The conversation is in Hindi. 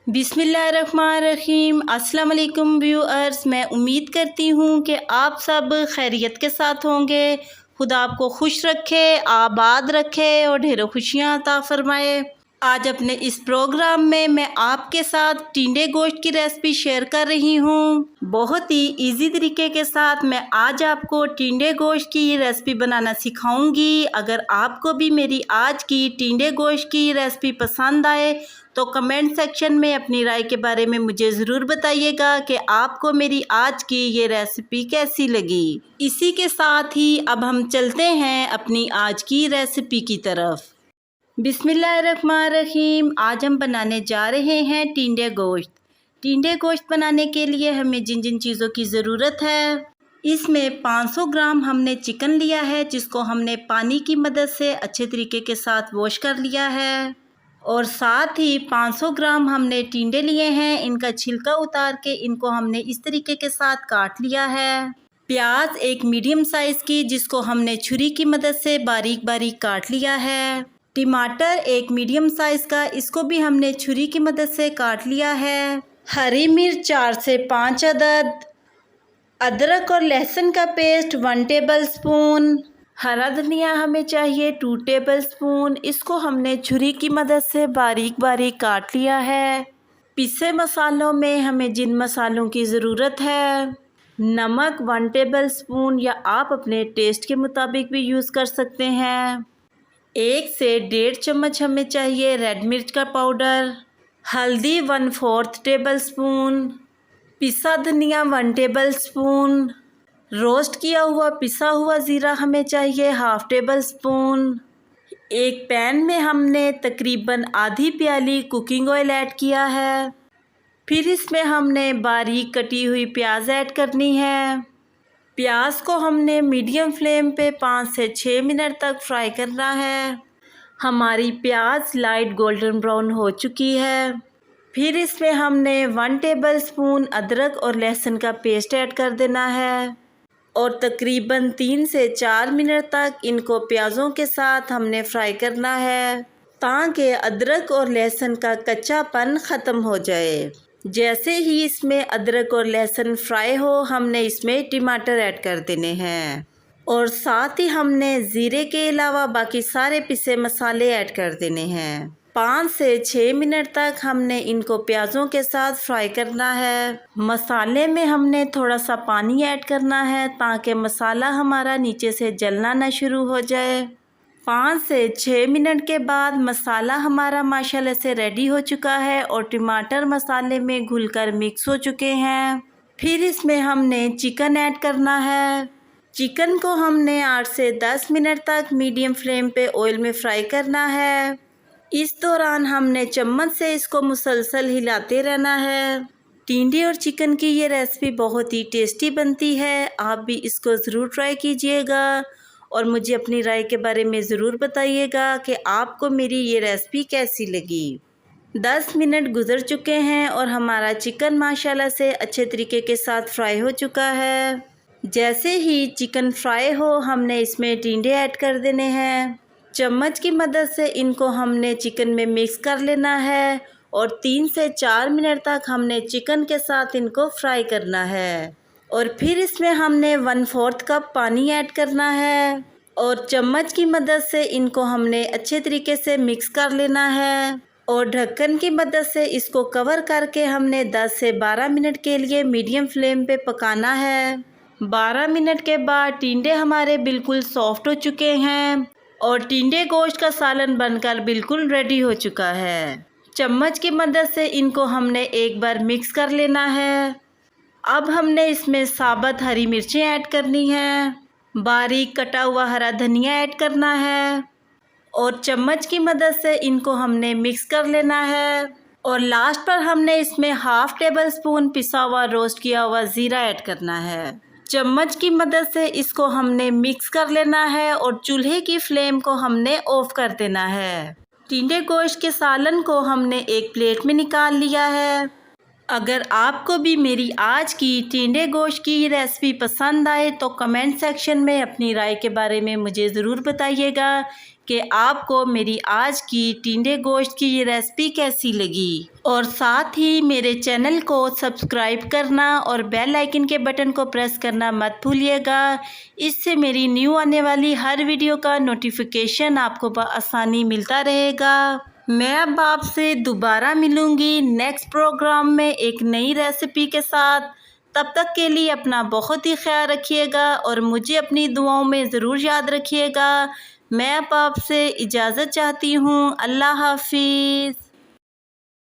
बिस्मिल्लाहिर्रहमानिर्रहीम। अस्सलाम वालेकुम व्यूअर्स, मैं उम्मीद करती हूँ कि आप सब खैरियत के साथ होंगे। खुदा आपको खुश रखे, आबाद रखे और ढेरों खुशियाँ अता फरमाए। आज अपने इस प्रोग्राम में मैं आपके साथ टिंडे गोश्त की रेसिपी शेयर कर रही हूँ। बहुत ही इजी तरीके के साथ मैं आज आपको टिंडे गोश्त की रेसिपी बनाना सिखाऊंगी। अगर आपको भी मेरी आज की टिंडे गोश्त की रेसिपी पसंद आए तो कमेंट सेक्शन में अपनी राय के बारे में मुझे ज़रूर बताइएगा कि आपको मेरी आज की ये रेसिपी कैसी लगी। इसी के साथ ही अब हम चलते हैं अपनी आज की रेसिपी की तरफ। बिस्मिल्लाहिर्रहमानिर्रहीम। आज हम बनाने जा रहे हैं टिंडे गोश्त। टिंडे गोश्त बनाने के लिए हमें जिन जिन चीज़ों की ज़रूरत है, इसमें 500 ग्राम हमने चिकन लिया है, जिसको हमने पानी की मदद से अच्छे तरीके के साथ वॉश कर लिया है। और साथ ही 500 ग्राम हमने टिंडे लिए हैं, इनका छिलका उतार के इनको हमने इस तरीके के साथ काट लिया है। प्याज एक मीडियम साइज़ की, जिसको हमने छुरी की मदद से बारीक बारीक काट लिया है। टमाटर एक मीडियम साइज़ का, इसको भी हमने छुरी की मदद से काट लिया है। हरी मिर्च 4 से 5 अदद। अदरक और लहसुन का पेस्ट 1 टेबल स्पून। हरा धनिया हमें चाहिए 2 टेबल स्पून, इसको हमने छुरी की मदद से बारीक बारीक काट लिया है। पिसे मसालों में हमें जिन मसालों की ज़रूरत है, नमक 1 टेबल स्पून या आप अपने टेस्ट के मुताबिक भी यूज़ कर सकते हैं। 1 से 1.5 चम्मच हमें चाहिए रेड मिर्च का पाउडर। हल्दी 1/4 टेबल स्पून। पिसा धनिया 1 टेबल स्पून। रोस्ट किया हुआ पिसा हुआ ज़ीरा हमें चाहिए 1/2 टेबल स्पून। एक पैन में हमने तकरीबन आधी प्याली कुकिंग ऑयल ऐड किया है। फिर इसमें हमने बारीक कटी हुई प्याज ऐड करनी है। प्याज को हमने मीडियम फ्लेम पे 5 से 6 मिनट तक फ्राई करना है। हमारी प्याज लाइट गोल्डन ब्राउन हो चुकी है। फिर इसमें हमने 1 टेबल स्पून अदरक और लहसुन का पेस्ट ऐड कर देना है और तकरीबन 3 से 4 मिनट तक इनको प्याज़ों के साथ हमने फ्राई करना है, ताकि अदरक और लहसुन का कच्चापन ख़त्म हो जाए। जैसे ही इसमें अदरक और लहसुन फ्राई हो, हमने इसमें टमाटर ऐड कर देने हैं और साथ ही हमने ज़ीरे के अलावा बाकी सारे पिसे मसाले ऐड कर देने हैं। 5 से 6 मिनट तक हमने इनको प्याज़ों के साथ फ्राई करना है। मसाले में हमने थोड़ा सा पानी ऐड करना है, ताकि मसाला हमारा नीचे से जलना ना शुरू हो जाए। 5 से 6 मिनट के बाद मसाला हमारा माशाल्लाह से रेडी हो चुका है और टमाटर मसाले में घुलकर मिक्स हो चुके हैं। फिर इसमें हमने चिकन ऐड करना है। चिकन को हमने 8 से 10 मिनट तक मीडियम फ्लेम पे ऑयल में फ्राई करना है। इस दौरान हमने चम्मच से इसको मुसलसल हिलाते रहना है। टिंडे और चिकन की ये रेसिपी बहुत ही टेस्टी बनती है, आप भी इसको ज़रूर ट्राई कीजिएगा और मुझे अपनी राय के बारे में ज़रूर बताइएगा कि आपको मेरी ये रेसिपी कैसी लगी। 10 मिनट गुजर चुके हैं और हमारा चिकन माशाल्लाह से अच्छे तरीके के साथ फ्राई हो चुका है। जैसे ही चिकन फ्राई हो, हमने इसमें टिंडे ऐड कर देने हैं। चम्मच की मदद से इनको हमने चिकन में मिक्स कर लेना है और 3 से 4 मिनट तक हमने चिकन के साथ इनको फ्राई करना है। और फिर इसमें हमने 1/4 कप पानी ऐड करना है और चम्मच की मदद से इनको हमने अच्छे तरीके से मिक्स कर लेना है और ढक्कन की मदद से इसको कवर करके हमने 10 से 12 मिनट के लिए मीडियम फ्लेम पे पकाना है। 12 मिनट के बाद टिंडे हमारे बिल्कुल सॉफ्ट हो चुके हैं और टिंडे गोश्त का सालन बनकर बिल्कुल रेडी हो चुका है। चम्मच की मदद से इनको हमने एक बार मिक्स कर लेना है। अब हमने इसमें साबुत हरी मिर्चें ऐड करनी है, बारीक कटा हुआ हरा धनिया ऐड करना है और चम्मच की मदद से इनको हमने मिक्स कर लेना है। और लास्ट पर हमने इसमें 1/2 टेबल स्पून पिसा हुआ रोस्ट किया हुआ ज़ीरा ऐड करना है। चम्मच की मदद से इसको हमने मिक्स कर लेना है और चूल्हे की फ्लेम को हमने ऑफ कर देना है। टिंडे गोश्त के सालन को हमने एक प्लेट में निकाल लिया है। अगर आपको भी मेरी आज की टिंडे गोश्त की रेसिपी पसंद आए तो कमेंट सेक्शन में अपनी राय के बारे में मुझे ज़रूर बताइएगा कि आपको मेरी आज की टिंडे गोश्त की ये रेसिपी कैसी लगी। और साथ ही मेरे चैनल को सब्सक्राइब करना और बेल आइकन के बटन को प्रेस करना मत भूलिएगा। इससे मेरी न्यू आने वाली हर वीडियो का नोटिफिकेशन आपको आसानी मिलता रहेगा। मैं अब आपसे दोबारा मिलूँगी नेक्स्ट प्रोग्राम में एक नई रेसिपी के साथ। तब तक के लिए अपना बहुत ही ख्याल रखिएगा और मुझे अपनी दुआओं में ज़रूर याद रखिएगा। मैं अब आपसे इजाज़त चाहती हूँ। अल्लाह हाफिज़।